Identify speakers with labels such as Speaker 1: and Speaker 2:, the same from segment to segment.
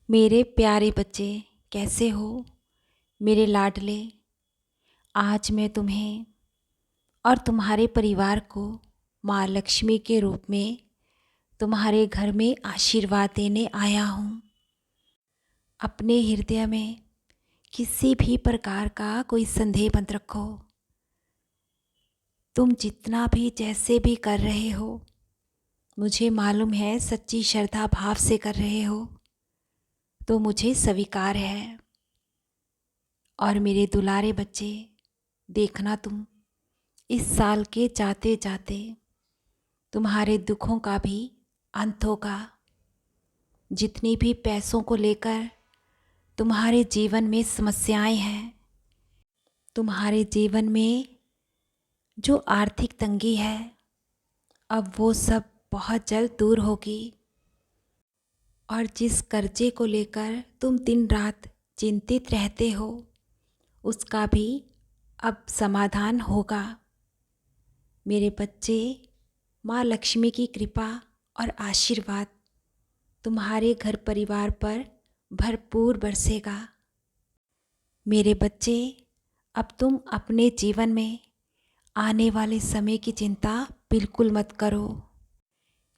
Speaker 1: मेरे प्यारे बच्चे, कैसे हो मेरे लाडले। आज मैं तुम्हें और तुम्हारे परिवार को माँ लक्ष्मी के रूप में तुम्हारे घर में आशीर्वाद देने आया हूँ। अपने हृदय में किसी भी प्रकार का कोई संदेह मत रखो। तुम जितना भी जैसे भी कर रहे हो, मुझे मालूम है सच्ची श्रद्धा भाव से कर रहे हो, तो मुझे स्वीकार है। और मेरे दुलारे बच्चे, देखना तुम इस साल के जाते जाते तुम्हारे दुखों का भी अंत होगा। जितनी भी पैसों को लेकर तुम्हारे जीवन में समस्याएं हैं, तुम्हारे जीवन में जो आर्थिक तंगी है, अब वो सब बहुत जल्द दूर होगी। और जिस कर्जे को लेकर तुम दिन रात चिंतित रहते हो, उसका भी अब समाधान होगा। मेरे बच्चे, माँ लक्ष्मी की कृपा और आशीर्वाद तुम्हारे घर परिवार पर भरपूर बरसेगा। मेरे बच्चे, अब तुम अपने जीवन में आने वाले समय की चिंता बिल्कुल मत करो,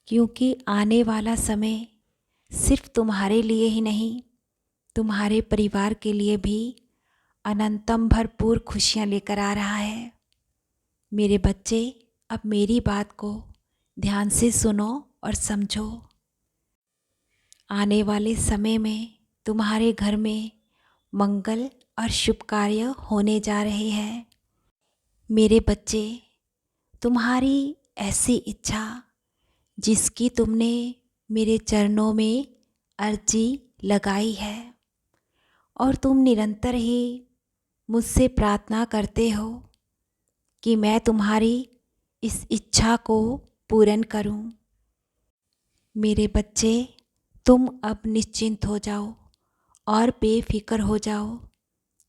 Speaker 1: क्योंकि आने वाला समय सिर्फ तुम्हारे लिए ही नहीं, तुम्हारे परिवार के लिए भी अनंतम भरपूर खुशियाँ लेकर आ रहा है। मेरे बच्चे, अब मेरी बात को ध्यान से सुनो और समझो। आने वाले समय में तुम्हारे घर में मंगल और शुभ कार्य होने जा रहे हैं। मेरे बच्चे, तुम्हारी ऐसी इच्छा जिसकी तुमने मेरे चरणों में अर्जी लगाई है और तुम निरंतर ही मुझसे प्रार्थना करते हो कि मैं तुम्हारी इस इच्छा को पूर्ण करूं। मेरे बच्चे, तुम अब निश्चिंत हो जाओ और बेफिक्र हो जाओ,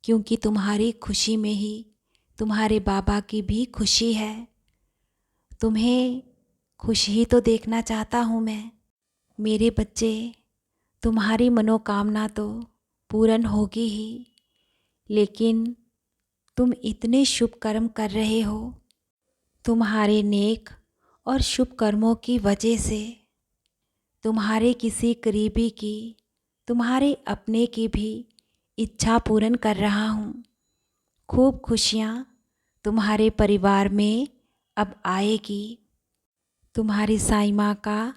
Speaker 1: क्योंकि तुम्हारी खुशी में ही तुम्हारे बाबा की भी खुशी है। तुम्हें खुश ही तो देखना चाहता हूँ मैं। मेरे बच्चे, तुम्हारी मनोकामना तो पूर्ण होगी ही, लेकिन तुम इतने शुभ कर्म कर रहे हो। तुम्हारे नेक और शुभ कर्मों की वजह से तुम्हारे किसी करीबी की, तुम्हारे अपने की भी इच्छा पूर्ण कर रहा हूँ। खूब खुशियाँ तुम्हारे परिवार में अब आएगी। तुम्हारी साईं माँ का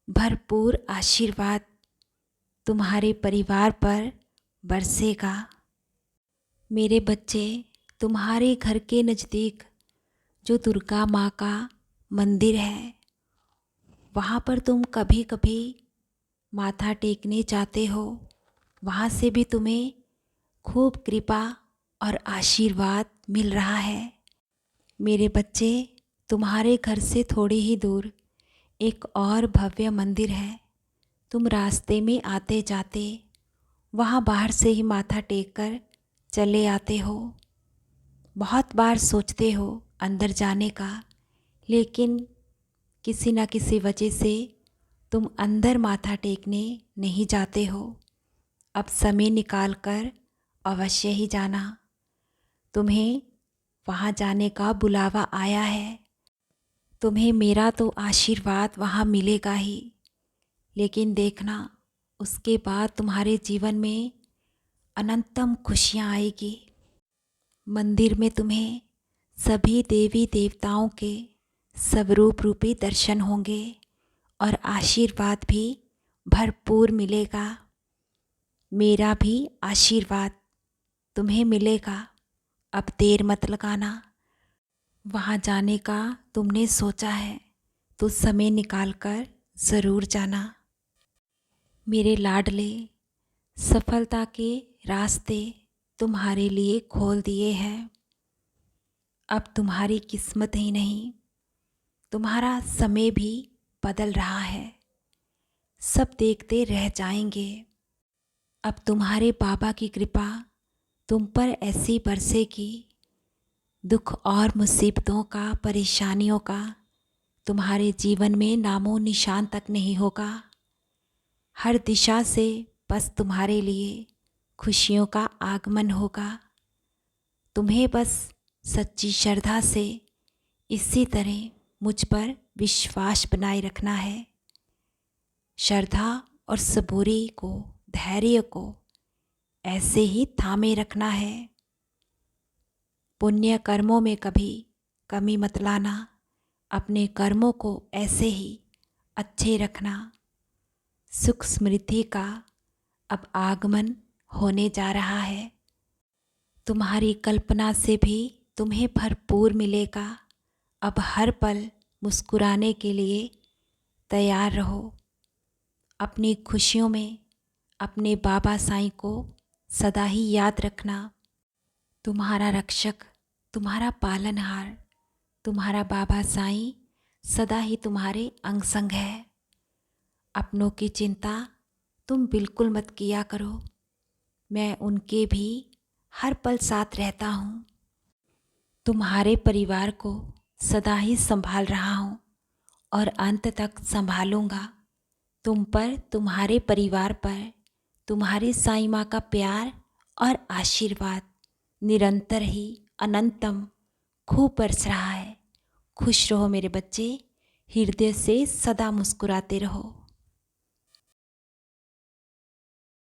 Speaker 1: भरपूर आशीर्वाद तुम्हारे परिवार पर बरसेगा। मेरे बच्चे, तुम्हारे घर के नज़दीक जो दुर्गा माँ का मंदिर है, वहाँ पर तुम कभी कभी माथा टेकने जाते हो। वहाँ से भी तुम्हें खूब कृपा और आशीर्वाद मिल रहा है। मेरे बच्चे, तुम्हारे घर से थोड़ी ही दूर एक और भव्य मंदिर है। तुम रास्ते में आते जाते वहाँ बाहर से ही माथा टेक कर चले आते हो। बहुत बार सोचते हो अंदर जाने का, लेकिन किसी न किसी वजह से तुम अंदर माथा टेकने नहीं जाते हो। अब समय निकाल कर अवश्य ही जाना। तुम्हें वहाँ जाने का बुलावा आया है। तुम्हें मेरा तो आशीर्वाद वहाँ मिलेगा ही, लेकिन देखना उसके बाद तुम्हारे जीवन में अनंतम खुशियाँ आएगी। मंदिर में तुम्हें सभी देवी देवताओं के स्वरूप रूपी दर्शन होंगे और आशीर्वाद भी भरपूर मिलेगा। मेरा भी आशीर्वाद तुम्हें मिलेगा। अब देर मत लगाना। वहाँ जाने का तुमने सोचा है तो समय निकाल कर ज़रूर जाना। मेरे लाडले, सफलता के रास्ते तुम्हारे लिए खोल दिए हैं। अब तुम्हारी किस्मत ही नहीं, तुम्हारा समय भी बदल रहा है। सब देखते रह जाएंगे। अब तुम्हारे बाबा की कृपा तुम पर ऐसी बरसेगी, दुख और मुसीबतों का, परेशानियों का तुम्हारे जीवन में नामो निशान तक नहीं होगा। हर दिशा से बस तुम्हारे लिए खुशियों का आगमन होगा। तुम्हें बस सच्ची श्रद्धा से इसी तरह मुझ पर विश्वास बनाए रखना है। श्रद्धा और सबूरी को, धैर्य को ऐसे ही थामे रखना है। पुण्य कर्मों में कभी कमी मत लाना। अपने कर्मों को ऐसे ही अच्छे रखना। सुख समृद्धि का अब आगमन होने जा रहा है। तुम्हारी कल्पना से भी तुम्हें भरपूर मिलेगा। अब हर पल मुस्कुराने के लिए तैयार रहो। अपनी खुशियों में अपने बाबा साईं को सदा ही याद रखना। तुम्हारा रक्षक, तुम्हारा पालनहार, तुम्हारा बाबा साईं सदा ही तुम्हारे अंग संग है। अपनों की चिंता तुम बिल्कुल मत किया करो। मैं उनके भी हर पल साथ रहता हूँ। तुम्हारे परिवार को सदा ही संभाल रहा हूँ और अंत तक संभालूंगा। तुम पर, तुम्हारे परिवार पर, तुम्हारी साईं माँ का प्यार और आशीर्वाद निरंतर ही अनंतम खूब बरस रहा है। खुश रहो मेरे बच्चे, हृदय से सदा मुस्कुराते रहो।